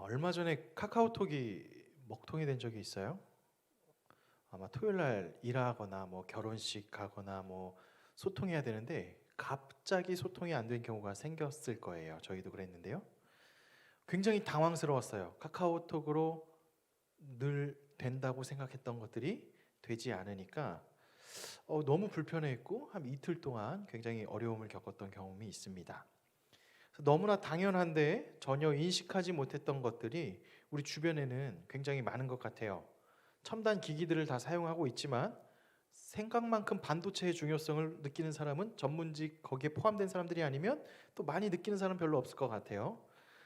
얼마 전에 카카오톡이 먹통이 된 적이 있어요. 아마 토요일 날 일하거나 뭐 결혼식 가거나 뭐 소통해야 되는데 갑자기 소통이 안 된 경우가 생겼을 거예요. 저희도 그랬는데요. 굉장히 당황스러웠어요. 카카오톡으로 늘 된다고 생각했던 것들이 되지 않으니까 너무 불편했고 한 이틀 동안 굉장히 어려움을 겪었던 경험이 있습니다. 너무나 당연한데 전혀 인식하지 못했던 것들이 우리 주변에는 굉장히 많은 것 같아요. 첨단 기기들을 다 사용하고 있지만 생각만큼 반도체의 중요성을 느끼는 사람은 전문직 거기에 포함된 사람들이 아니면 또 많이 느끼는 사람 별로 없을 것 같아요.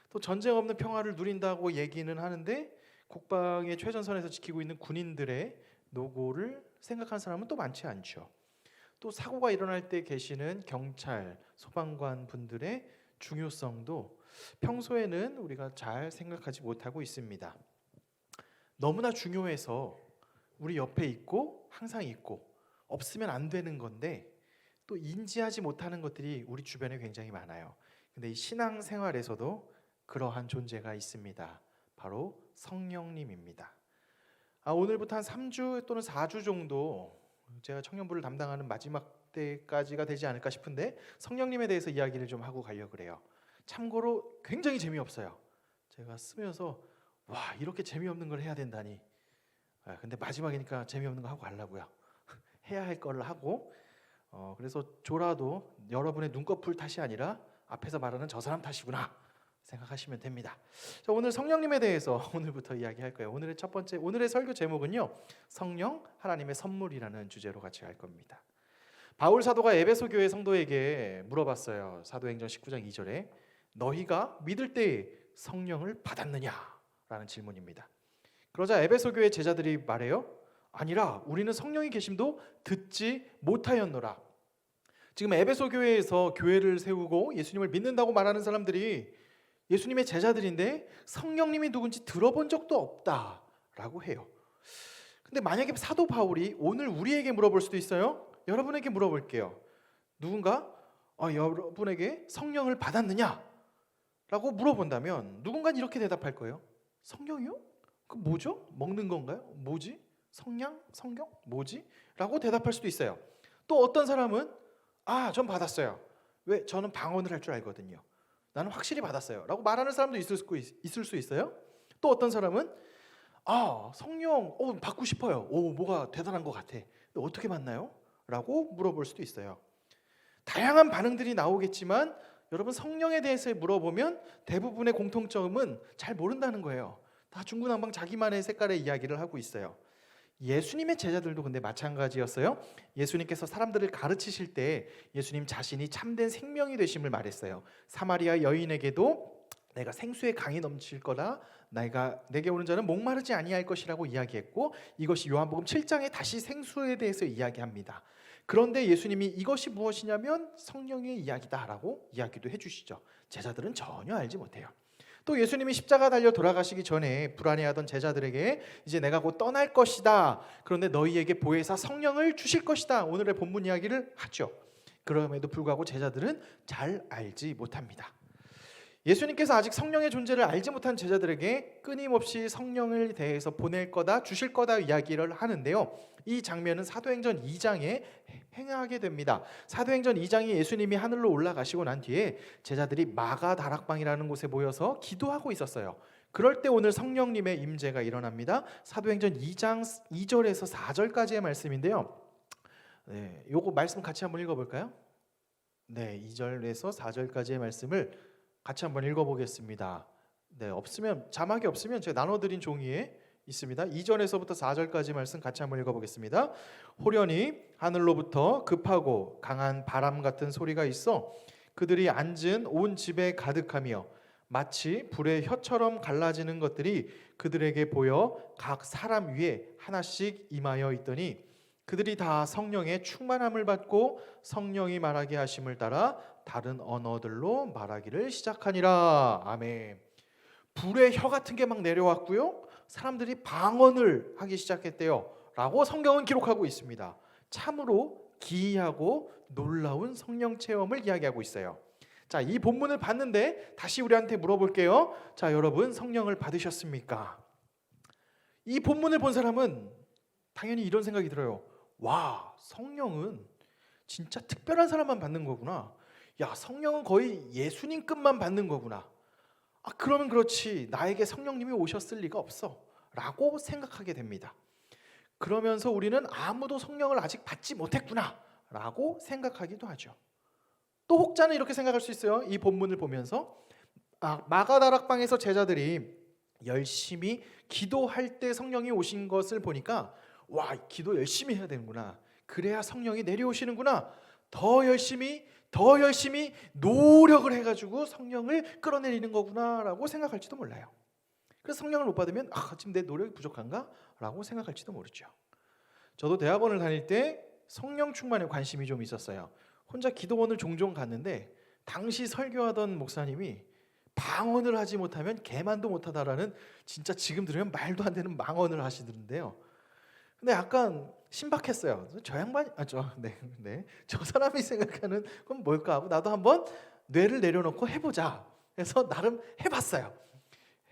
또 전쟁 없는 평화를 누린다고 얘기는 하는데 국방의 최전선에서 지키고 있는 군인들의 노고를 생각하는 사람은 또 많지 않죠. 또 사고가 일어날 때 계시는 경찰, 소방관 분들의 중요성도 평소에는 우리가 잘 생각하지 못하고 있습니다. 너무나 중요해서 우리 옆에 있고 항상 있고 없으면 안 되는 건데 또 인지하지 못하는 것들이 우리 주변에 굉장히 많아요. 근데 이 신앙생활에서도 그러한 존재가 있습니다. 바로 성령님입니다. 오늘부터 한 3주 또는 4주 정도 제가 청년부를 담당하는 마지막 때까지가 되지 않을까 싶은데 성령님에 대해서 이야기를 좀 하고 가려고 그래요. 참고로 굉장히 재미없어요. 제가 쓰면서 와, 이렇게 재미없는 걸 해야 된다니. 근데 마지막이니까 재미없는 거 하고 가려고요. 해야 할 거를 하고 그래서 졸아도 여러분의 눈꺼풀 탓이 아니라 앞에서 말하는 저 사람 탓이구나 생각하시면 됩니다. 자, 오늘 성령님에 대해서 오늘부터 이야기할 거예요. 오늘의 설교 제목은요, 성령 하나님의 선물이라는 주제로 같이 할 겁니다. 바울 사도가 에베소 교회 성도에게 물어봤어요. 사도행전 19장 2절에 너희가 믿을 때에 성령을 받았느냐? 라는 질문입니다. 그러자 에베소 교회 제자들이 말해요. 아니라 우리는 성령이 계심도 듣지 못하였노라. 지금 에베소 교회에서 교회를 세우고 예수님을 믿는다고 말하는 사람들이 예수님의 제자들인데 성령님이 누군지 들어본 적도 없다라고 해요. 근데 만약에 사도 바울이 오늘 우리에게 물어볼 수도 있어요. 여러분에게 물어볼게요. 누군가 여러분에게 성령을 받았느냐? 라고 물어본다면 누군가는 이렇게 대답할 거예요. 성령이요? 그 뭐죠? 먹는 건가요? 뭐지? 성령? 뭐지? 라고 대답할 수도 있어요. 또 어떤 사람은 전 받았어요. 왜? 저는 방언을 할 줄 알거든요. 나는 확실히 받았어요 라고 말하는 사람도 있을 수 있어요. 또 어떤 사람은 성령 받고 싶어요. 뭐가 대단한 것 같아. 근데 어떻게 받나요? 라고 물어볼 수도 있어요. 다양한 반응들이 나오겠지만 여러분 성령에 대해서 물어보면 대부분의 공통점은 잘 모른다는 거예요. 다 중구난방 자기만의 색깔의 이야기를 하고 있어요. 예수님의 제자들도 근데 마찬가지였어요. 예수님께서 사람들을 가르치실 때 예수님 자신이 참된 생명이 되심을 말했어요. 사마리아 여인에게도 내가 생수의 강이 넘칠 거다. 내게 오는 자는 목마르지 아니할 것이라고 이야기했고 이것이 요한복음 7장에 다시 생수에 대해서 이야기합니다. 그런데 예수님이 이것이 무엇이냐면 성령의 이야기다라고 이야기도 해주시죠. 제자들은 전혀 알지 못해요. 또 예수님이 십자가 달려 돌아가시기 전에 불안해하던 제자들에게 이제 내가 곧 떠날 것이다. 그런데 너희에게 보혜사 성령을 주실 것이다. 오늘의 본문 이야기를 하죠. 그럼에도 불구하고 제자들은 잘 알지 못합니다. 예수님께서 아직 성령의 존재를 알지 못한 제자들에게 끊임없이 성령을 대해서 보낼 거다, 주실 거다 이야기를 하는데요. 이 장면은 사도행전 2장에 행하게 됩니다. 사도행전 2장이 예수님이 하늘로 올라가시고 난 뒤에 제자들이 마가 다락방이라는 곳에 모여서 기도하고 있었어요. 그럴 때 오늘 성령님의 임재가 일어납니다. 사도행전 2장 2절에서 4절까지의 말씀인데요. 요거 말씀 같이 한번 읽어볼까요? 2절에서 4절까지의 말씀을 같이 한번 읽어보겠습니다. 자막이 없으면 제가 나눠드린 종이에 있습니다. 2절에서부터 4절까지 말씀 같이 한번 읽어보겠습니다. 호련히 하늘로부터 급하고 강한 바람 같은 소리가 있어 그들이 앉은 온 집에 가득하며 마치 불의 혀처럼 갈라지는 것들이 그들에게 보여 각 사람 위에 하나씩 임하여 있더니 그들이 다 성령의 충만함을 받고 성령이 말하게 하심을 따라 다른 언어들로 말하기를 시작하니라. 아멘. 불의 혀 같은 게 막 내려왔고요. 사람들이 방언을 하기 시작했대요. 라고 성경은 기록하고 있습니다. 참으로 기이하고 놀라운 성령 체험을 이야기하고 있어요. 자, 이 본문을 봤는데 다시 우리한테 물어볼게요. 자, 여러분 성령을 받으셨습니까? 이 본문을 본 사람은 당연히 이런 생각이 들어요. 와, 성령은 진짜 특별한 사람만 받는 거구나. 야, 성령은 거의 예수님급만 받는 거구나. 아, 그러면 그렇지. 나에게 성령님이 오셨을 리가 없어. 라고 생각하게 됩니다. 그러면서 우리는 아무도 성령을 아직 받지 못했구나. 라고 생각하기도 하죠. 또 혹자는 이렇게 생각할 수 있어요. 이 본문을 보면서 마가다락방에서 제자들이 열심히 기도할 때 성령이 오신 것을 보니까 와, 기도 열심히 해야 되는구나. 그래야 성령이 내려오시는구나. 더 열심히 노력을 해가지고 성령을 끌어내리는 거구나라고 생각할지도 몰라요. 그래서 성령을 못 받으면 지금 내 노력이 부족한가? 라고 생각할지도 모르죠. 저도 대학원을 다닐 때 성령 충만에 관심이 좀 있었어요. 혼자 기도원을 종종 갔는데 당시 설교하던 목사님이 방언을 하지 못하면 개만도 못하다라는 진짜 지금 들으면 말도 안 되는 망언을 하시던데요. 근데 약간 신박했어요. 저 양반이 저 사람이 생각하는 건 뭘까 하고 나도 한번 뇌를 내려놓고 해보자. 그래서 나름 해봤어요.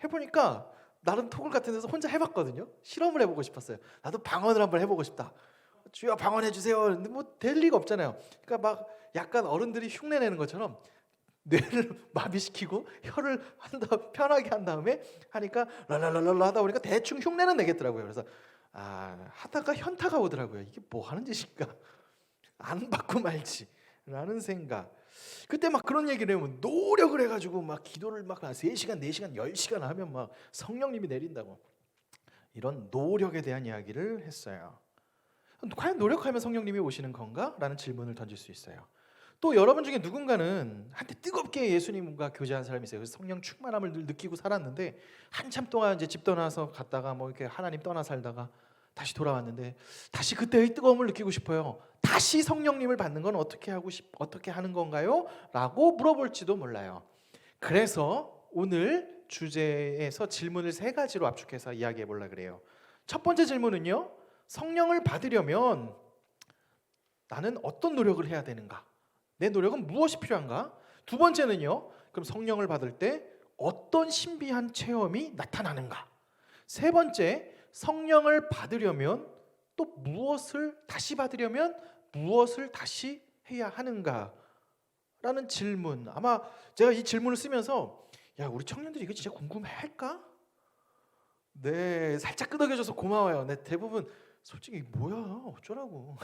해보니까 나름 토굴 같은 데서 혼자 해봤거든요. 실험을 해보고 싶었어요. 나도 방언을 한번 해보고 싶다. 주여 방언해 주세요. 근데 뭐 될 리가 없잖아요. 그러니까 막 약간 어른들이 흉내내는 것처럼 뇌를 마비시키고 혀를 편하게 한 다음에 하니까 랄랄랄랄라 하다 보니까 대충 흉내는 내겠더라고요. 그래서 하다가 현타가 오더라고요. 이게 뭐 하는 짓인가? 안 받고 말지 라는 생각. 그때 막 그런 얘기를 하면 노력을 해가지고 막 기도를 막 3시간, 4시간, 10시간 하면 막 성령님이 내린다고 이런 노력에 대한 이야기를 했어요. 과연 노력하면 성령님이 오시는 건가? 라는 질문을 던질 수 있어요. 또 여러분 중에 누군가는 한때 뜨겁게 예수님과 교제한 사람이 있어요. 그래서 성령 충만함을 늘 느끼고 살았는데 한참 동안 이제 집 떠나서 갔다가 뭐 이렇게 하나님 떠나 살다가 다시 돌아왔는데 다시 그때의 뜨거움을 느끼고 싶어요. 다시 성령님을 받는 건 어떻게 하는 건가요? 라고 물어볼지도 몰라요. 그래서 오늘 주제에서 질문을 3가지로 압축해서 이야기해 보려고 그래요. 첫 번째 질문은요. 성령을 받으려면 나는 어떤 노력을 해야 되는가? 내 노력은 무엇이 필요한가? 두 번째는요. 그럼 성령을 받을 때 어떤 신비한 체험이 나타나는가? 세 번째, 성령을 받으려면 또 무엇을 다시 받으려면 무엇을 다시 해야 하는가? 라는 질문. 아마 제가 이 질문을 쓰면서 야, 우리 청년들이 이거 진짜 궁금해할까? 네, 살짝 끄덕여줘서 고마워요. 네, 대부분 솔직히 뭐야 어쩌라고.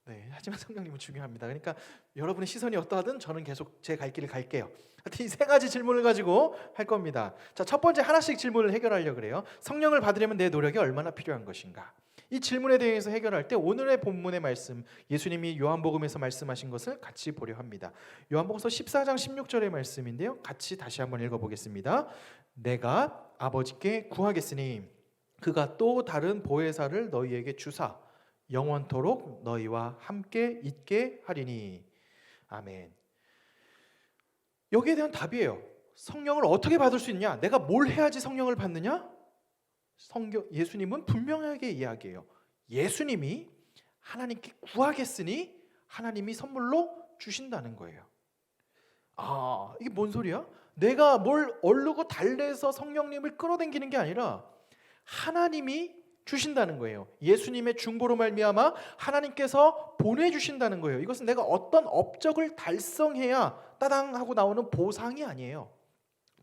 네, 하지만 성령님은 중요합니다. 그러니까 여러분의 시선이 어떠하든 저는 계속 제 갈 길을 갈게요. 하여튼 이 3가지 질문을 가지고 할 겁니다. 자, 첫 번째 하나씩 질문을 해결하려고 그래요. 성령을 받으려면 내 노력이 얼마나 필요한 것인가? 이 질문에 대해서 해결할 때 오늘의 본문의 말씀, 예수님이 요한복음에서 말씀하신 것을 같이 보려 합니다. 요한복음서 14장 16절의 말씀인데요. 같이 다시 한번 읽어보겠습니다. 내가 아버지께 구하겠으니 그가 또 다른 보혜사를 너희에게 주사 영원토록 너희와 함께 있게 하리니. 아멘. 여기에 대한 답이에요. 성령을 어떻게 받을 수 있냐? 내가 뭘 해야지 성령을 받느냐? 예수님은 분명하게 이야기해요. 예수님이 하나님께 구하겠으니 하나님이 선물로 주신다는 거예요. 이게 뭔 소리야? 내가 뭘 얼르고 달래서 성령님을 끌어당기는 게 아니라 하나님이 주신다는 거예요. 예수님의 중보로 말미암아 하나님께서 보내주신다는 거예요. 이것은 내가 어떤 업적을 달성해야 따당 하고 나오는 보상이 아니에요.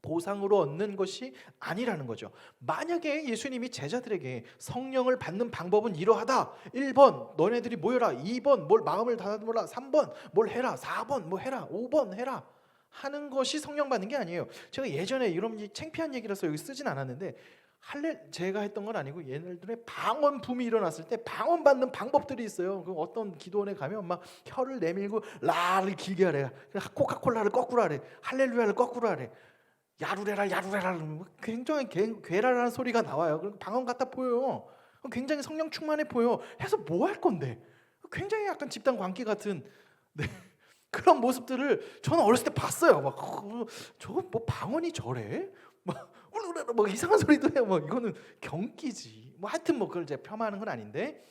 보상으로 얻는 것이 아니라는 거죠. 만약에 예수님이 제자들에게 성령을 받는 방법은 이러하다. 1번 너네들이 모여라. 2번 뭘 마음을 다잡으라. 3번 뭘 해라. 4번 뭐 해라. 5번 해라 하는 것이 성령 받는 게 아니에요. 제가 예전에 이런 창피한 얘기라서 여기 쓰진 않았는데 제가 했던 건 아니고 얘네들의 방언 붐이 일어났을 때 방언 받는 방법들이 있어요. 그 어떤 기도원에 가면 막 혀를 내밀고 라를 길게 하래. 코카콜라를 거꾸로 하래. 할렐루야를 거꾸로 하래. 야루레라 굉장히 괴랄한 소리가 나와요. 그럼 방언 같아 보여요. 굉장히 성령 충만해 보여. 해서 뭐 할 건데? 굉장히 약간 집단 광기 같은 그런 모습들을 저는 어렸을 때 봤어요. 막 저거 뭐 방언이 저래? 막 이상한 소리도 해요. 이거는 경기지. 하여튼 그걸 제가 폄하하는 건 아닌데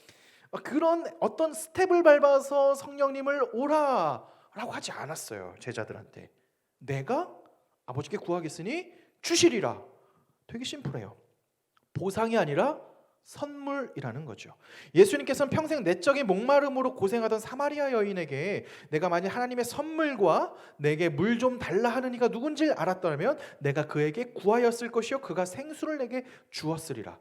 그런 어떤 스텝을 밟아서 성령님을 오라라고 하지 않았어요. 제자들한테. 내가 아버지께 구하겠으니 주시리라. 되게 심플해요. 보상이 아니라 선물이라는 거죠. 예수님께서는 평생 내적인 목마름으로 고생하던 사마리아 여인에게 내가 만약 하나님의 선물과 내게 물 좀 달라 하는 이가 누군지 알았더라면 내가 그에게 구하였을 것이요 그가 생수를 내게 주었으리라.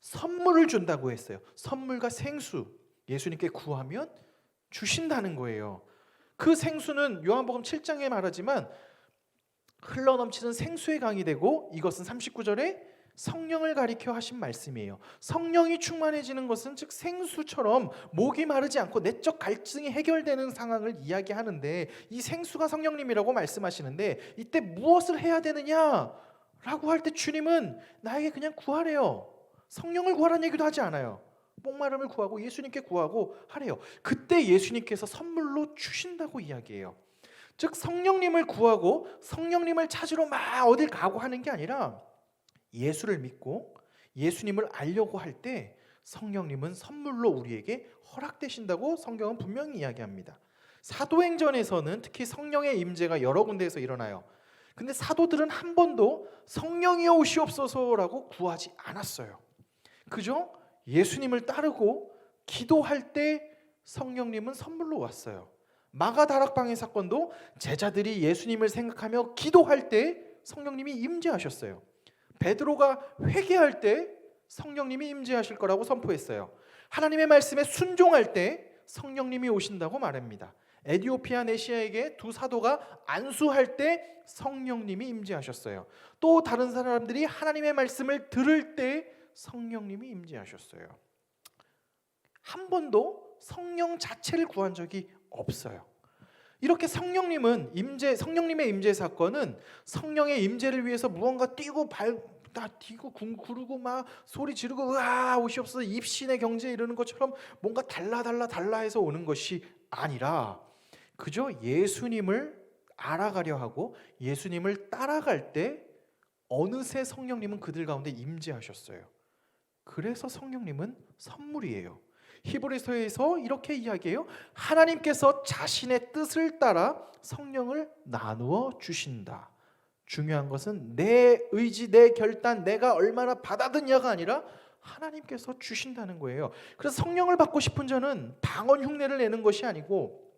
선물을 준다고 했어요. 선물과 생수, 예수님께 구하면 주신다는 거예요. 그 생수는 요한복음 7장에 말하지만 흘러넘치는 생수의 강이 되고, 이것은 39절에 성령을 가리켜 하신 말씀이에요. 성령이 충만해지는 것은 즉 생수처럼 목이 마르지 않고 내적 갈증이 해결되는 상황을 이야기하는데, 이 생수가 성령님이라고 말씀하시는데, 이때 무엇을 해야 되느냐라고 할 때 주님은 나에게 그냥 구하래요. 성령을 구하라는 얘기도 하지 않아요. 목마름을 구하고 예수님께 구하고 하래요. 그때 예수님께서 선물로 주신다고 이야기해요. 즉 성령님을 구하고 성령님을 찾으러 막 어딜 가고 하는 게 아니라, 예수를 믿고 예수님을 알려고 할 때 성령님은 선물로 우리에게 허락되신다고 성경은 분명히 이야기합니다. 사도행전에서는 특히 성령의 임재가 여러 군데에서 일어나요. 근데 사도들은 한 번도 성령이여 오시옵소서라고 구하지 않았어요. 그죠? 예수님을 따르고 기도할 때 성령님은 선물로 왔어요. 마가다락방의 사건도 제자들이 예수님을 생각하며 기도할 때 성령님이 임재하셨어요. 베드로가 회개할 때 성령님이 임재하실 거라고 선포했어요. 하나님의 말씀에 순종할 때 성령님이 오신다고 말합니다. 에디오피아 네시아에게 두 사도가 안수할 때 성령님이 임재하셨어요. 또 다른 사람들이 하나님의 말씀을 들을 때 성령님이 임재하셨어요. 한 번도 성령 자체를 구한 적이 없어요. 이렇게 성령님의 임재 사건은 성령의 임재를 위해서 무언가 뛰고 구르고 막 소리 지르고 으아 오시옵소서 입신의 경제 이러는 것처럼 뭔가 달라 해서 오는 것이 아니라, 그저 예수님을 알아가려 하고 예수님을 따라갈 때 어느새 성령님은 그들 가운데 임재하셨어요. 그래서 성령님은 선물이에요. 히브리서에서 이렇게 이야기해요. 하나님께서 자신의 뜻을 따라 성령을 나누어 주신다. 중요한 것은 내 의지, 내 결단, 내가 얼마나 받아들냐가 아니라 하나님께서 주신다는 거예요. 그래서 성령을 받고 싶은 자는 방언 흉내를 내는 것이 아니고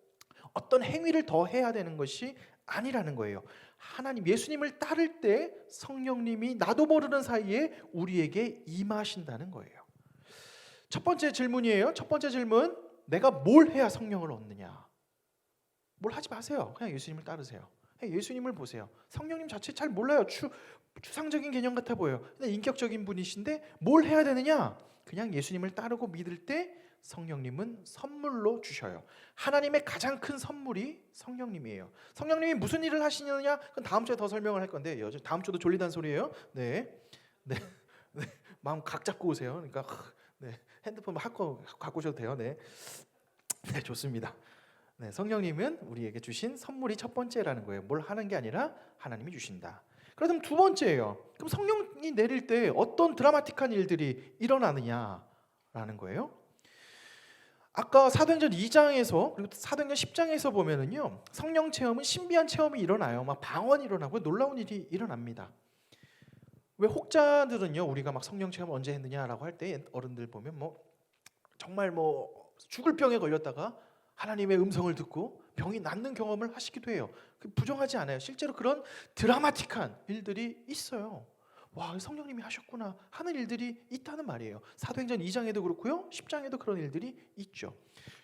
어떤 행위를 더 해야 되는 것이 아니라는 거예요. 하나님, 예수님을 따를 때 성령님이 나도 모르는 사이에 우리에게 임하신다는 거예요. 첫 번째 질문이에요. 첫 번째 질문, 내가 뭘 해야 성령을 얻느냐? 뭘 하지 마세요. 그냥 예수님을 따르세요. 예수님을 보세요. 성령님 자체 잘 몰라요. 추상적인 개념 같아 보여요. 근데 인격적인 분이신데 뭘 해야 되느냐? 그냥 예수님을 따르고 믿을 때 성령님은 선물로 주셔요. 하나님의 가장 큰 선물이 성령님이에요. 성령님이 무슨 일을 하시느냐? 그건 다음 주에 더 설명을 할 건데, 다음 주도 졸리단 소리예요. 네. 마음 각 잡고 오세요. 그러니까 네. 핸드폰 갖고 오셔도 돼요. 네, 좋습니다. 네, 성령님은 우리에게 주신 선물이 첫 번째라는 거예요. 뭘 하는 게 아니라 하나님이 주신다. 그럼 두 번째예요. 그럼 성령이 내릴 때 어떤 드라마틱한 일들이 일어나느냐라는 거예요. 아까 사도행전 2장에서 그리고 사도행전 10장에서 보면은요, 성령 체험은 신비한 체험이 일어나요. 막 방언이 일어나고 놀라운 일이 일어납니다. 왜 혹자들은요, 우리가 막 성령 체험 언제 했느냐라고 할 때 어른들 보면 정말 죽을 병에 걸렸다가 하나님의 음성을 듣고 병이 낫는 경험을 하시기도 해요. 부정하지 않아요. 실제로 그런 드라마틱한 일들이 있어요. 와, 성령님이 하셨구나 하는 일들이 있다는 말이에요. 사도행전 2장에도 그렇고요, 10장에도 그런 일들이 있죠.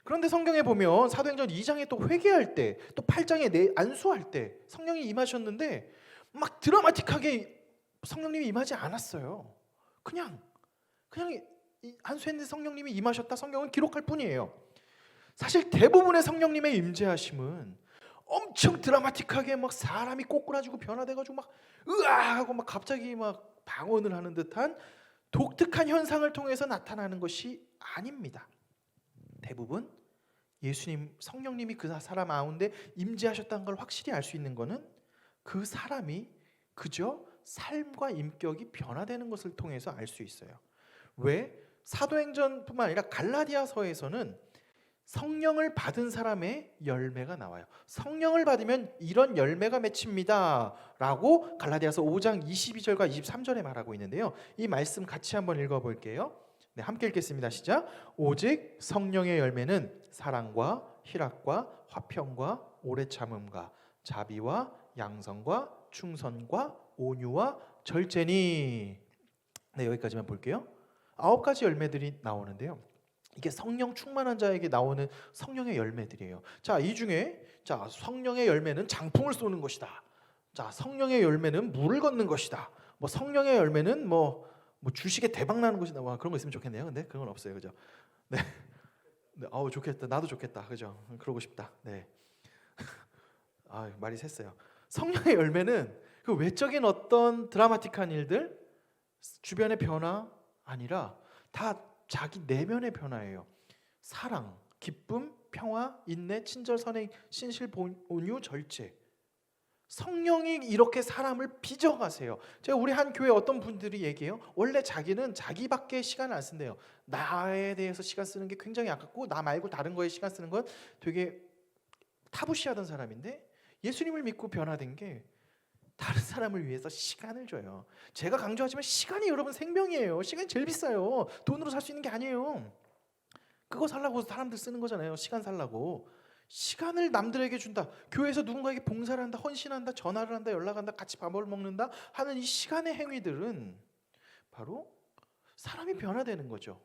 그런데 성경에 보면 사도행전 2장에 또 회개할 때, 또 8장에 안수할 때 성령이 임하셨는데 막 드라마틱하게 성령님이 임하지 않았어요. 그냥 안수했는데 성령님이 임하셨다, 성경은 기록할 뿐이에요. 사실 대부분의 성령님의 임재하심은 엄청 드라마틱하게 막 사람이 꼬꾸라지고 변화돼가지고 막 으아 하고 막 갑자기 막 방언을 하는 듯한 독특한 현상을 통해서 나타나는 것이 아닙니다. 대부분 예수님, 성령님이 그 사람 가운데 임재하셨다는 걸 확실히 알 수 있는 것은 그 사람이 그저 삶과 인격이 변화되는 것을 통해서 알 수 있어요. 왜? 사도행전뿐만 아니라 갈라디아서에서는 성령을 받은 사람의 열매가 나와요. 성령을 받으면 이런 열매가 맺힙니다 라고 갈라디아서 5장 22절과 23절에 말하고 있는데요, 이 말씀 같이 한번 읽어볼게요. 네, 함께 읽겠습니다. 시작. 오직 성령의 열매는 사랑과 희락과 화평과 오래 참음과 자비와 양성과 충성과 온유와 절제니. 네, 여기까지만 볼게요. 9가지 열매들이 나오는데요, 이게 성령 충만한 자에게 나오는 성령의 열매들이에요. 자, 이 중에 성령의 열매는 장풍을 쏘는 것이다. 자, 성령의 열매는 물을 걷는 것이다. 뭐 성령의 열매는 뭐 주식에 대박 나는 것이다. 뭐 그런 거 있으면 좋겠네요. 근데 그런 건 없어요. 그죠? 네. 네, 아우 좋겠다. 나도 좋겠다. 그죠? 그러고 싶다. 네. 아, 말이 샜어요. 성령의 열매는 그 외적인 어떤 드라마틱한 일들, 주변의 변화 아니라 다 자기 내면의 변화예요. 사랑, 기쁨, 평화, 인내, 친절, 선행, 신실, 온유, 절제. 성령이 이렇게 사람을 빚어가세요. 제가 우리 한 교회 어떤 분들이 얘기해요. 원래 자기는 자기밖에 시간을 안 쓴대요. 나에 대해서 시간 쓰는 게 굉장히 아깝고 나 말고 다른 거에 시간 쓰는 건 되게 타부시하던 사람인데, 예수님을 믿고 변화된 게 다른 사람을 위해서 시간을 줘요. 제가 강조하지만 시간이 여러분 생명이에요. 시간이 제일 비싸요. 돈으로 살 수 있는 게 아니에요. 그거 살라고 사람들 쓰는 거잖아요. 시간 살라고. 시간을 남들에게 준다. 교회에서 누군가에게 봉사를 한다, 헌신한다, 전화를 한다, 연락한다, 같이 밥을 먹는다 하는 이 시간의 행위들은 바로 사람이 변화되는 거죠.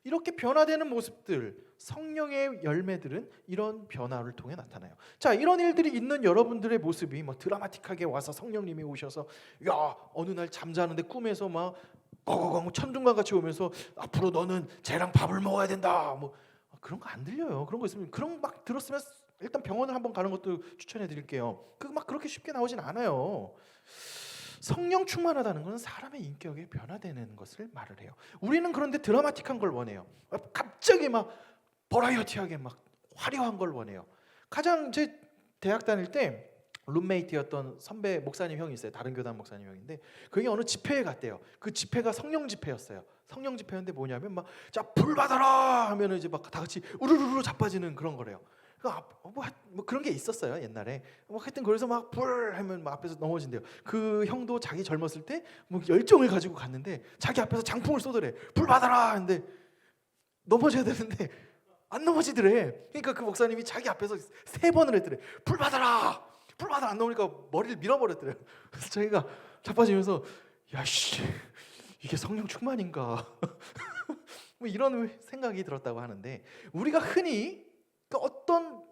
이렇게 변화되는 모습들, 성령의 열매들은 이런 변화를 통해 나타나요. 자, 이런 일들이 있는 여러분들의 모습이 뭐 드라마틱하게 와서 성령님이 오셔서 야, 어느 날 잠자는데 꿈에서 막 거거거 천둥과 같이 오면서 앞으로 너는 쟤랑 밥을 먹어야 된다. 뭐 그런 거 안 들려요. 그런 거 있으면, 그런 막 들었으면 일단 병원을 한번 가는 것도 추천해 드릴게요. 그 막 그렇게 쉽게 나오진 않아요. 성령 충만하다는 것은 사람의 인격이 변화되는 것을 말을 해요. 우리는 그런데 드라마틱한 걸 원해요. 갑자기 막 버라이어티하게 막 화려한 걸 원해요. 가장 제 대학 다닐 때 룸메이트였던 선배 목사님 형이 있어요. 다른 교단 목사님 형인데 그게 어느 집회에 갔대요. 그 집회가 성령 집회였어요. 성령 집회인데 뭐냐면 막 자 불 받아라 하면은 이제 막 다 같이 우르르르 자빠지는 그런 거래요. 뭐 그런 게 있었어요 옛날에. 뭐 하여튼 그래서 막 불 하면 막 앞에서 넘어진대요. 그 형도 자기 젊었을 때 뭐 열정을 가지고 갔는데 자기 앞에서 장풍을 쏘더래. 불 받아라 하는데 넘어져야 되는데 안 넘어지더래. 그러니까 그 목사님이 자기 앞에서 3번을 했더래. 불 받아라. 불 받아 안 나오니까 머리를 밀어버렸더래요. 그래서 자기가 자빠지면서 야씨 이게 성령 충만인가 뭐 이런 생각이 들었다고 하는데, 우리가 흔히 그 어떤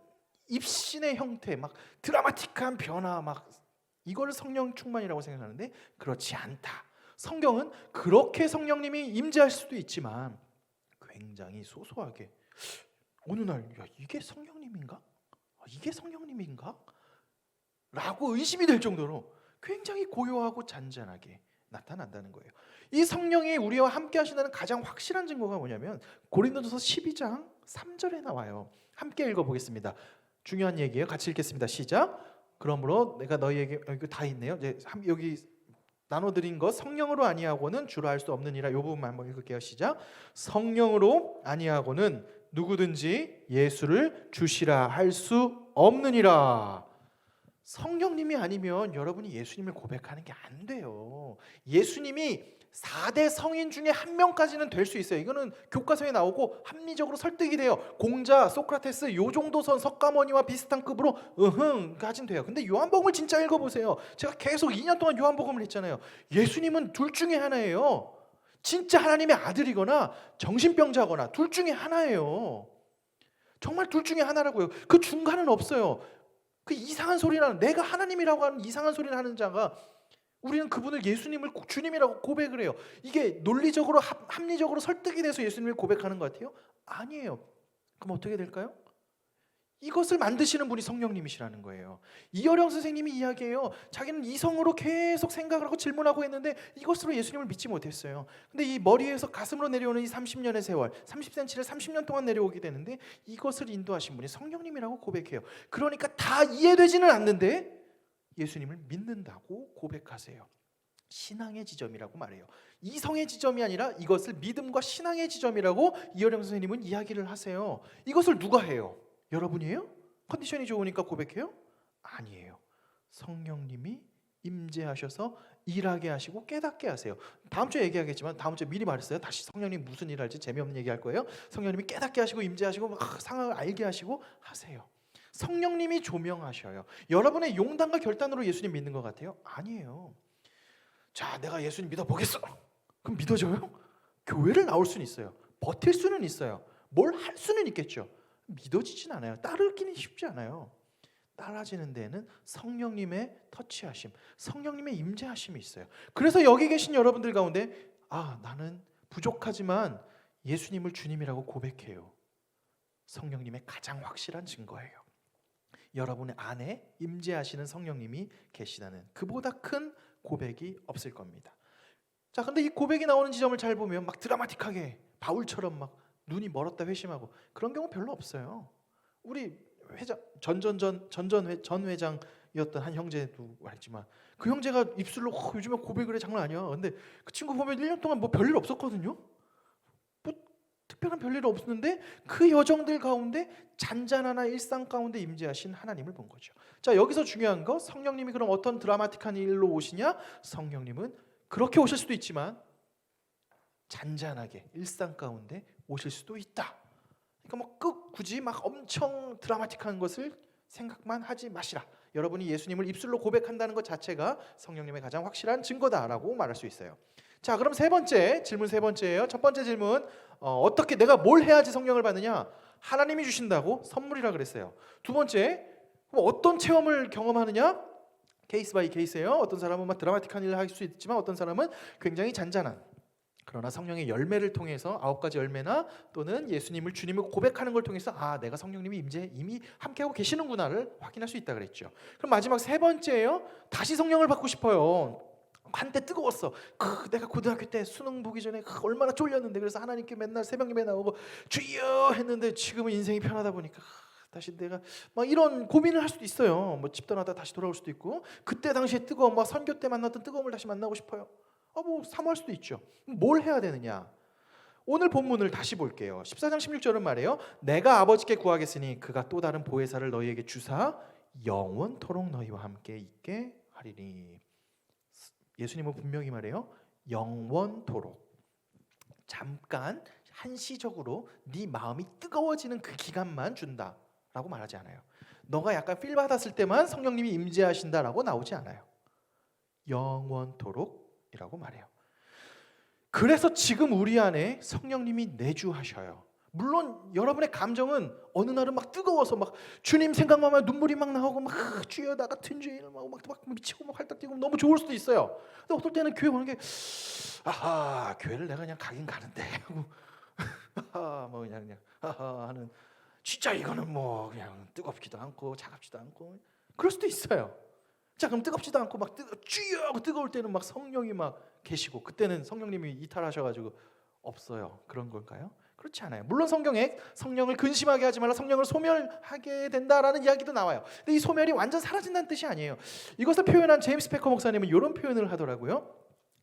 입신의 형태, 막 드라마틱한 변화, 막 이걸 성령 충만이라고 생각하는데 그렇지 않다. 성경은 그렇게 성령님이 임재할 수도 있지만 굉장히 소소하게 어느 날 야, 이게 성령님인가? 이게 성령님인가? 라고 의심이 될 정도로 굉장히 고요하고 잔잔하게 나타난다는 거예요. 이 성령이 우리와 함께 하신다는 가장 확실한 증거가 뭐냐면 고린도전서 12장 3절에 나와요. 함께 읽어보겠습니다. 중요한 얘기예요. 같이 읽겠습니다. 시작. 그러므로 내가 너희에게 여기 다 있네요. 이제 여기 나눠드린 것 성령으로 아니하고는 주로 할 수 없느니라. 이 부분만 한번 읽을게요. 시작. 성령으로 아니하고는 누구든지 예수를 주시라 할 수 없느니라. 성령님이 아니면 여러분이 예수님을 고백하는 게 안 돼요. 예수님이 4대 성인 중에 한 명까지는 될 수 있어요. 이거는 교과서에 나오고 합리적으로 설득이 돼요. 공자, 소크라테스 요 정도 선 석가모니와 비슷한 급으로 까진 돼요. 근데 요한복음을 진짜 읽어보세요. 제가 계속 2년 동안 요한복음을 했잖아요. 예수님은 둘 중에 하나예요. 진짜 하나님의 아들이거나 정신병자거나 둘 중에 하나예요. 정말 둘 중에 하나라고요. 그 중간은 없어요. 그 이상한 소리를 내가 하나님이라고 하는 이상한 소리를 하는 자가, 우리는 그분을 예수님을 주님이라고 고백을 해요. 이게 논리적으로 합리적으로 설득이 돼서 예수님을 고백하는 것 같아요? 아니에요. 그럼 어떻게 될까요? 이것을 만드시는 분이 성령님이시라는 거예요. 이어령 선생님이 이야기해요. 자기는 이성으로 계속 생각을 하고 질문하고 했는데 이것으로 예수님을 믿지 못했어요. 근데 이 머리에서 가슴으로 내려오는 이 30년의 세월, 30cm를 30년 동안 내려오게 되는데 이것을 인도하신 분이 성령님이라고 고백해요. 그러니까 다 이해되지는 않는데 예수님을 믿는다고 고백하세요. 신앙의 지점이라고 말해요. 이성의 지점이 아니라 이것을 믿음과 신앙의 지점이라고 이어령 선생님은 이야기를 하세요. 이것을 누가 해요? 여러분이에요? 컨디션이 좋으니까 고백해요? 아니에요. 성령님이 임재하셔서 일하게 하시고 깨닫게 하세요. 다음 주에 얘기하겠지만 다음 주에 미리 말했어요. 다시 성령님 무슨 일 할지 재미없는 얘기할 거예요. 성령님이 깨닫게 하시고 임재하시고 막 상황을 알게 하시고 하세요. 성령님이 조명하셔요. 여러분의 용단과 결단으로 예수님 믿는 것 같아요? 아니에요. 자, 내가 예수님 믿어보겠어. 그럼 믿어져요? 교회를 나올 수는 있어요. 버틸 수는 있어요. 뭘 할 수는 있겠죠. 믿어지진 않아요. 따르기는 쉽지 않아요. 따라지는 데에는 성령님의 터치하심, 성령님의 임재하심이 있어요. 그래서 여기 계신 여러분들 가운데 나는 부족하지만 예수님을 주님이라고 고백해요. 성령님의 가장 확실한 증거예요. 여러분의 안에 임재하시는 성령님이 계시다는 그보다 큰 고백이 없을 겁니다. 자, 근데 이 고백이 나오는 지점을 잘 보면 막 드라마틱하게 바울처럼 막 눈이 멀었다 회심하고 그런 경우 별로 없어요. 우리 회장 전 회장이었던 한 형제도 말했지만 그 형제가 입술로 요즘에 고백을 해 장난 아니야. 근데 그 친구 보면 1년 동안 뭐 별일 없었거든요. 뭐 특별한 별일 없었는데 그 여정들 가운데 잔잔하나 일상 가운데 임재하신 하나님을 본 거죠. 자, 여기서 중요한 거 성령님이 그럼 어떤 드라마틱한 일로 오시냐? 성령님은 그렇게 오실 수도 있지만 잔잔하게 일상 가운데 오실 수도 있다. 그러니까 뭐 굳이 막 엄청 드라마틱한 것을 생각만 하지 마시라. 여러분이 예수님을 입술로 고백한다는 것 자체가 성령님의 가장 확실한 증거다라고 말할 수 있어요. 자, 그럼 질문 세 번째예요. 첫 번째 질문, 어떻게 내가 뭘 해야지 성령을 받느냐? 하나님이 주신다고 선물이라 그랬어요. 두 번째, 어떤 체험을 경험하느냐? 케이스 바이 케이스예요. 어떤 사람은 막 드라마틱한 일을 할 수 있지만 어떤 사람은 굉장히 잔잔한, 그러나 성령의 열매를 통해서 9가지 열매나 또는 예수님을 주님을 고백하는 걸 통해서 내가 성령님이 이미 함께하고 계시는구나를 확인할 수 있다 그랬죠. 그럼 마지막 세 번째예요. 다시 성령을 받고 싶어요. 한때 뜨거웠어. 내가 고등학교 때 수능 보기 전에 얼마나 쫄렸는데 그래서 하나님께 맨날 새벽 예배 나오고 주여 했는데 지금은 인생이 편하다 보니까 다시 내가 막 이런 고민을 할 수도 있어요. 뭐 집 떠나다 다시 돌아올 수도 있고 그때 당시에 뜨거운 막 선교 때 만났던 뜨거움을 다시 만나고 싶어요. 뭐 사모할 수도 있죠. 뭘 해야 되느냐? 오늘 본문을 다시 볼게요. 14장 16절은 말해요. 내가 아버지께 구하겠으니 그가 또 다른 보혜사를 너희에게 주사 영원토록 너희와 함께 있게 하리니. 예수님은 분명히 말해요. 영원토록. 잠깐 한시적으로 네 마음이 뜨거워지는 그 기간만 준다라고 말하지 않아요. 너가 약간 필 받았을 때만 성령님이 임재하신다라고 나오지 않아요. 영원토록 이라고 말해요. 그래서 지금 우리 안에 성령님이 내주하셔요. 물론 여러분의 감정은 어느 날은 막 뜨거워서 막 주님 생각만 하면 눈물이 막 나오고 막 주여 나 같은 죄인을 막 미치고 막 활짝 뛰고 너무 좋을 수도 있어요. 근데 어떨 때는 교회 오는 게 교회를 내가 그냥 가긴 가는데 하고 뭐 그냥 하는 진짜 이거는 뭐 그냥 뜨겁지도 않고 차갑지도 않고 그럴 수도 있어요. 자, 그럼 뜨겁지도 않고 막 주여 하고 뜨거울 때는 막 성령이 막 계시고 그때는 성령님이 이탈하셔가지고 없어요. 그런 걸까요? 그렇지 않아요. 물론 성경에 성령을 근심하게 하지 말라, 성령을 소멸하게 된다라는 이야기도 나와요. 근데 이 소멸이 완전 사라진다는 뜻이 아니에요. 이것을 표현한 제임스 패커 목사님은 이런 표현을 하더라고요.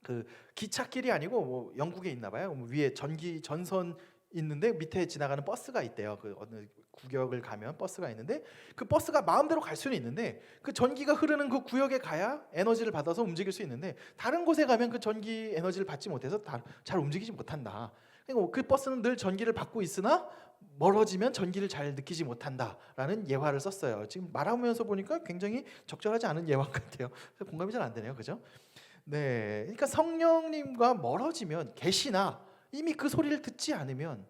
그 기찻길이 아니고 뭐 영국에 있나 봐요. 위에 전선 있는데 밑에 지나가는 버스가 있대요. 그 어느 구역을 가면 버스가 있는데 그 버스가 마음대로 갈 수는 있는데 그 전기가 흐르는 그 구역에 가야 에너지를 받아서 움직일 수 있는데 다른 곳에 가면 그 전기 에너지를 받지 못해서 잘 움직이지 못한다. 그러니까 그 버스는 늘 전기를 받고 있으나 멀어지면 전기를 잘 느끼지 못한다라는 예화를 썼어요. 지금 말하면서 보니까 굉장히 적절하지 않은 예화 같아요. 공감이 잘 안 되네요, 그죠? 네, 그러니까 성령님과 멀어지면 계시나 이미 그 소리를 듣지 않으면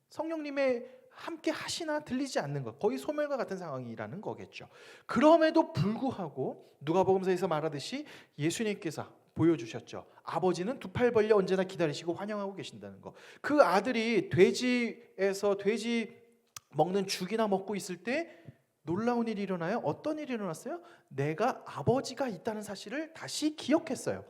성령님의 함께 하시나 들리지 않는 것, 거의 소멸과 같은 상황이라는 거겠죠. 그럼에도 불구하고 누가복음서에서 말하듯이 예수님께서 보여주셨죠. 아버지는 두 팔 벌려 언제나 기다리시고 환영하고 계신다는 거. 그 아들이 돼지에서 돼지 먹는 죽이나 먹고 있을 때 놀라운 일이 일어나요. 어떤 일이 일어났어요? 내가 아버지가 있다는 사실을 다시 기억했어요.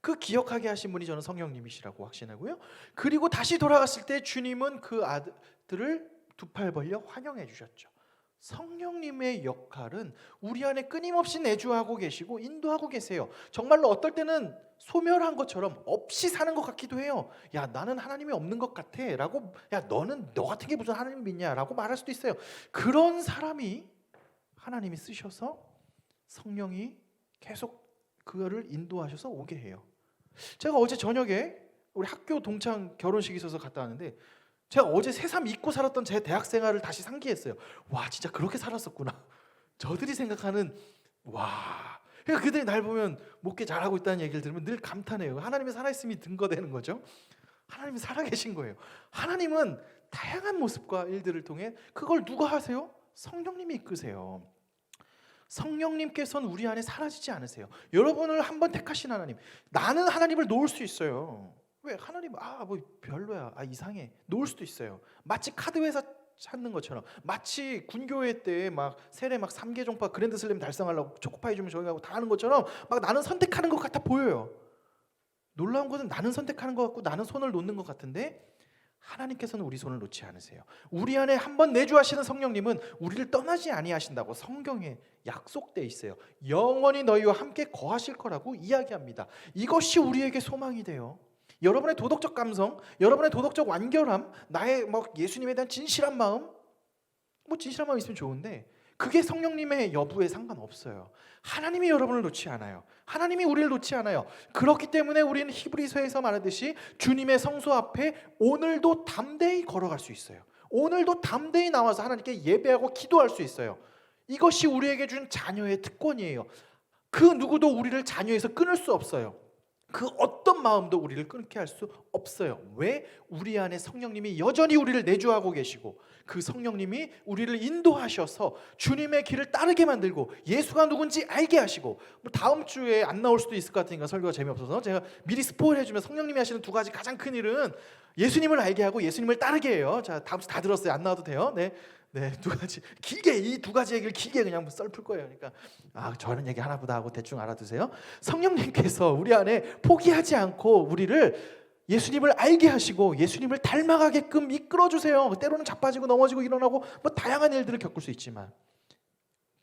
그 기억하게 하신 분이 저는 성령님이시라고 확신하고요. 그리고 다시 돌아갔을 때 주님은 그 아들을 두 팔 벌려 환영해 주셨죠. 성령님의 역할은 우리 안에 끊임없이 내주하고 계시고 인도하고 계세요. 정말로 어떨 때는 소멸한 것처럼 없이 사는 것 같기도 해요. 야, 나는 하나님이 없는 것 같아 라고, 야, 너는 너 같은 게 무슨 하나님 믿냐 라고 말할 수도 있어요. 그런 사람이 하나님이 쓰셔서 성령이 계속 그거를 인도하셔서 오게 해요. 제가 어제 저녁에 우리 학교 동창 결혼식이 있어서 갔다 왔는데, 제가 어제 새삼 잊고 살았던 제 대학 생활을 다시 상기했어요. 와, 진짜 그렇게 살았었구나. 저들이 생각하는, 와. 그러니까 그들이 날 보면 목회 잘하고 있다는 얘기를 들으면 늘 감탄해요. 하나님이 살아있음이 증거되는 거죠. 하나님이 살아계신 거예요. 하나님은 다양한 모습과 일들을 통해 그걸 누가 하세요? 성령님이 이끄세요. 성령님께서는 우리 안에 사라지지 않으세요. 여러분을 한번 택하신 하나님, 나는 하나님을 놓을 수 있어요. 왜? 하나님 뭐 별로야, 이상해, 놓을 수도 있어요. 마치 카드 회사 찾는 것처럼, 마치 군교회 때 막 세례 막 3개 종파 그랜드슬램 달성하려고 초코파이 주면 저기 가고 다 하는 것처럼 막 나는 선택하는 것 같아 보여요. 놀라운 것은 나는 선택하는 것 같고 나는 손을 놓는 것 같은데, 하나님께서는 우리 손을 놓지 않으세요. 우리 안에 한번 내주하시는 성령님은 우리를 떠나지 아니하신다고 성경에 약속되어 있어요. 영원히 너희와 함께 거하실 거라고 이야기합니다. 이것이 우리에게 소망이 돼요. 여러분의 도덕적 감성, 여러분의 도덕적 완결함, 나의 예수님에 대한 진실한 마음, 진실한 마음 있으면 좋은데 그게 성령님의 여부에 상관없어요. 하나님이 여러분을 놓지 않아요. 하나님이 우리를 놓지 않아요. 그렇기 때문에 우리는 히브리서에서 말하듯이 주님의 성소 앞에 오늘도 담대히 걸어갈 수 있어요. 오늘도 담대히 나와서 하나님께 예배하고 기도할 수 있어요. 이것이 우리에게 준 자녀의 특권이에요. 그 누구도 우리를 자녀에서 끊을 수 없어요. 그 어떤 마음도 우리를 끊게 할 수 없어요. 왜? 우리 안에 성령님이 여전히 우리를 내주하고 계시고 그 성령님이 우리를 인도하셔서 주님의 길을 따르게 만들고 예수가 누군지 알게 하시고, 다음 주에 안 나올 수도 있을 것 같으니까 설교가 재미없어서 제가 미리 스포일 해주면, 성령님이 하시는 두 가지 가장 큰 일은 예수님을 알게 하고 예수님을 따르게 해요. 자, 다음 주 다 들었어요. 안 나와도 돼요. 네. 두 가지 길게, 이 두 가지 얘기를 길게 그냥 썰풀 거예요. 그러니까 저런 얘기 하나보다 하고 대충 알아두세요. 성령님께서 우리 안에 포기하지 않고 우리를 예수님을 알게 하시고 예수님을 닮아가게끔 이끌어 주세요. 때로는 자빠지고 넘어지고 일어나고 다양한 일들을 겪을 수 있지만,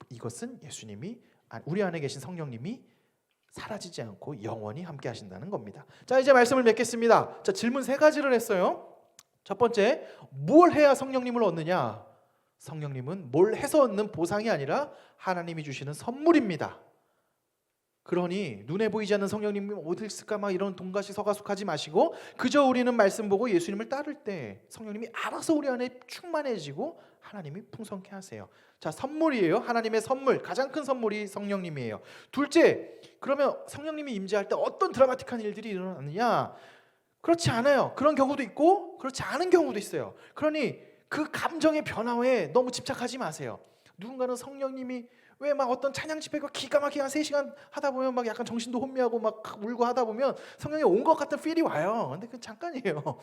이것은 예수님이, 우리 안에 계신 성령님이 사라지지 않고 영원히 함께 하신다는 겁니다. 자, 이제 말씀을 맺겠습니다. 자, 질문 3가지를 했어요. 첫 번째, 뭘 해야 성령님을 얻느냐? 성령님은 뭘 해서 얻는 보상이 아니라 하나님이 주시는 선물입니다. 그러니 눈에 보이지 않는 성령님이 어디 있을까 이런 돈가시 서가숙하지 마시고, 그저 우리는 말씀 보고 예수님을 따를 때 성령님이 알아서 우리 안에 충만해지고 하나님이 풍성케 하세요. 자, 선물이에요. 하나님의 선물, 가장 큰 선물이 성령님이에요. 둘째, 그러면 성령님이 임재할 때 어떤 드라마틱한 일들이 일어나느냐? 그렇지 않아요. 그런 경우도 있고 그렇지 않은 경우도 있어요. 그러니 그 감정의 변화에 너무 집착하지 마세요. 누군가는 성령님이 왜 어떤 찬양 집회가 기가 막히게 한 3시간 하다 보면 약간 정신도 혼미하고 울고 하다 보면 성령이 온 것 같은 필이 와요. 근데 그건 잠깐이에요.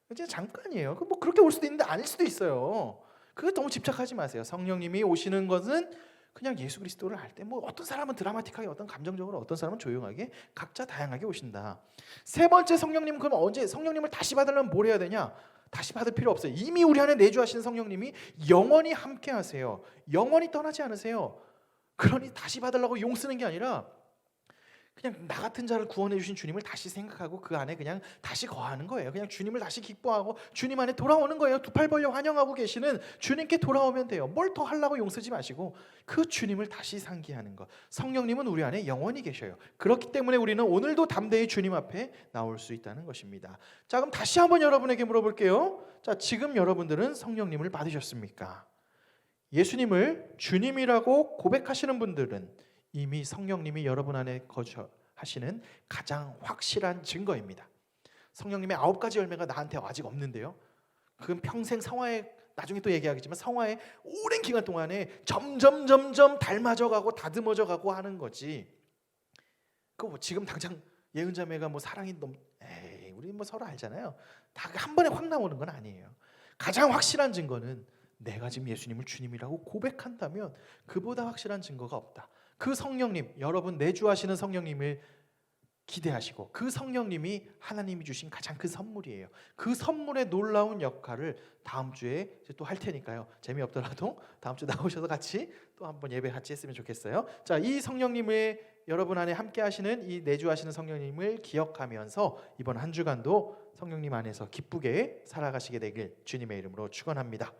진짜 잠깐이에요. 그렇게 올 수도 있는데 아닐 수도 있어요. 그거 너무 집착하지 마세요. 성령님이 오시는 것은 그냥 예수 그리스도를 알 때, 어떤 사람은 드라마틱하게, 어떤 감정적으로, 어떤 사람은 조용하게, 각자 다양하게 오신다. 3번째, 성령님, 그럼 언제 성령님을 다시 받으려면 뭘 해야 되냐? 다시 받을 필요 없어요. 이미 우리 안에 내주하시는 성령님이 영원히 함께 하세요. 영원히 떠나지 않으세요. 그러니 다시 받으려고 용 쓰는 게 아니라 그냥 나 같은 자를 구원해 주신 주님을 다시 생각하고 그 안에 그냥 다시 거하는 거예요. 그냥 주님을 다시 기뻐하고 주님 안에 돌아오는 거예요. 두 팔 벌려 환영하고 계시는 주님께 돌아오면 돼요. 뭘 더 하려고 용 쓰지 마시고 그 주님을 다시 상기하는 것. 성령님은 우리 안에 영원히 계셔요. 그렇기 때문에 우리는 오늘도 담대히 주님 앞에 나올 수 있다는 것입니다. 자, 그럼 다시 한번 여러분에게 물어볼게요. 자, 지금 여러분들은 성령님을 받으셨습니까? 예수님을 주님이라고 고백하시는 분들은 이미 성령님이 여러분 안에 거주하시는 가장 확실한 증거입니다. 성령님의 9가지 열매가 나한테 아직 없는데요, 그건 평생 성화에, 나중에 또 얘기하겠지만 성화의 오랜 기간 동안에 점점 닮아져가고 다듬어져가고 하는 거지. 지금 당장 예은자매가 사랑이 우리 서로 알잖아요. 다 한 번에 확 나오는 건 아니에요. 가장 확실한 증거는 내가 지금 예수님을 주님이라고 고백한다면 그보다 확실한 증거가 없다. 그 성령님, 여러분 내주하시는 성령님을 기대하시고 그 성령님이 하나님이 주신 가장 큰 선물이에요. 그 선물의 놀라운 역할을 다음 주에 또 할 테니까요. 재미없더라도 다음 주 나오셔서 같이 또 한번 예배 같이 했으면 좋겠어요. 자, 이 성령님의 여러분 안에 함께 하시는 이 내주하시는 성령님을 기억하면서 이번 한 주간도 성령님 안에서 기쁘게 살아가시게 되길 주님의 이름으로 축원합니다.